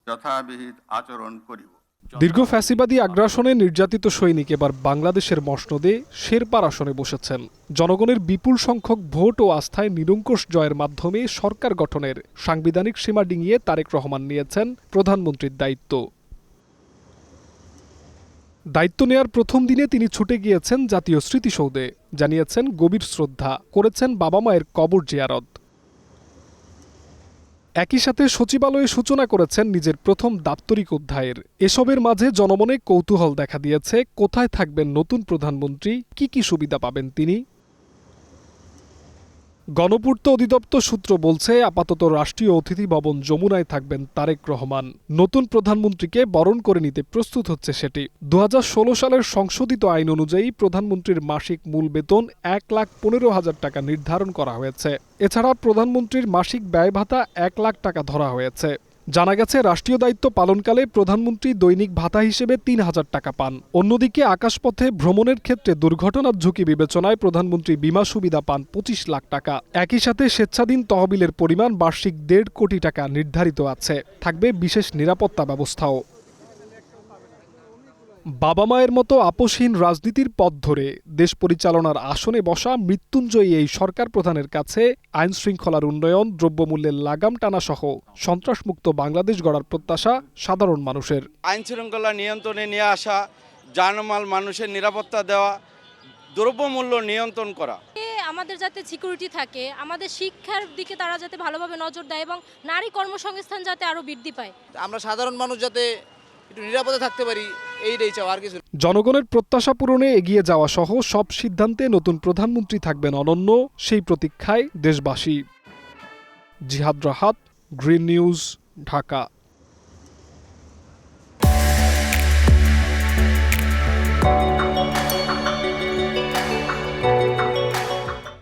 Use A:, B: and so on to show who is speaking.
A: যথাবিহিত আচরণ করিব।
B: দীর্ঘ ফ্যাসিবাদী আগ্রাসনে নির্যাতিত সৈনিক এবার বাংলাদেশের মসনদে শেরপার আসনে বসেছেন। জনগণের বিপুল সংখ্যক ভোট ও আস্থায় নিরঙ্কুশ জয়ের মাধ্যমে সরকার গঠনের সাংবিধানিক সীমা ডিঙিয়ে তারেক রহমান নিয়েছেন প্রধানমন্ত্রীর দায়িত্ব। দায়িত্ব নেয়ার প্রথম দিনে তিনি ছুটে গিয়েছেন জাতীয় স্মৃতিসৌধে, জানিয়েছেন গভীর শ্রদ্ধা, করেছেন বাবা মায়ের কবর জিয়ারত। একই সাথে সচিবালয়ে সূচনা করেছেন নিজের প্রথম দাপ্তরিক অধ্যায়ের। এসবের মাঝে জনমনে কৌতূহল দেখা দিয়েছে, কোথায় থাকবেন নতুন প্রধানমন্ত্রী, কি কি সুবিধা পাবেন তিনি। গণপূর্ত অধিদপ্তর সূত্র বলছে, আপাতত রাষ্ট্রীয় অতিথি ভবন যমুনায় থাকবেন তারেক রহমান। নতুন প্রধানমন্ত্রীকে বরণ করে নিতে প্রস্তুত হচ্ছে সেটি। 2016 সালের সংশোধিত আইন অনুযায়ী প্রধানমন্ত্রীর মাসিক মূল বেতন 1,15,000 টাকা নির্ধারণ করা হয়েছে। এছাড়া প্রধানমন্ত্রীর মাসিক ব্যয় ভাতা 1 লাখ টাকা ধরা হয়েছে। জানা গেছে, রাষ্ট্রীয় দায়িত্ব পালনকালে প্রধানমন্ত্রী দৈনিক ভাতা হিসেবে 3,000 টাকা পান। অন্যদিকে আকাশপথে ভ্রমণের ক্ষেত্রে দুর্ঘটনার ঝুঁকি বিবেচনায় প্রধানমন্ত্রী বিমা সুবিধা পান 25 লাখ টাকা। একই সাথে স্বেচ্ছাধীন তহবিলের পরিমাণ বার্ষিক 1.5 কোটি টাকা নির্ধারিত আছে। থাকবে বিশেষ নিরাপত্তা ব্যবস্থাও। বাবা মায়ের মতো আপোষহীন রাজনীতির পথ ধরে দেশ পরিচালনার আসনে বসা মৃত্যুঞ্জয়ী এই সরকার প্রধানের কাছে আইন শৃঙ্খলার উন্নয়ন, দ্রব্যমূল্যের লাগাম টানা সহ সন্ত্রাসমুক্ত বাংলাদেশ গড়ার প্রত্যাশা সাধারণ মানুষের।
C: আইন শৃঙ্খলা নিয়ন্ত্রণে নিয়ে আসা, জানমাল মানুষের নিরাপত্তা দেওয়া, দ্রব্যমূল্য নিয়ন্ত্রণ করা।
D: আমাদের যাতে সিকিউরিটি থাকে, আমাদের শিক্ষার দিকে তারা যাতে ভালোভাবে নজর দেয় এবং নারী কর্মসংস্থান যাতে আরো বৃদ্ধি পায়।
E: আমরা সাধারণ মানুষ যাতে একটু নিরাপদে থাকতে পারি, এইটাই চাও, আর কিছু।
B: জনগণের প্রত্যাশা পূরণে এগিয়ে যাওয়া সহ সব সিদ্ধান্তে নতুন প্রধানমন্ত্রী থাকবেন অনন্য, সেই প্রতীক্ষায় দেশবাসী। জিহাদ রাহাত, গ্রিন নিউজ, ঢাকা।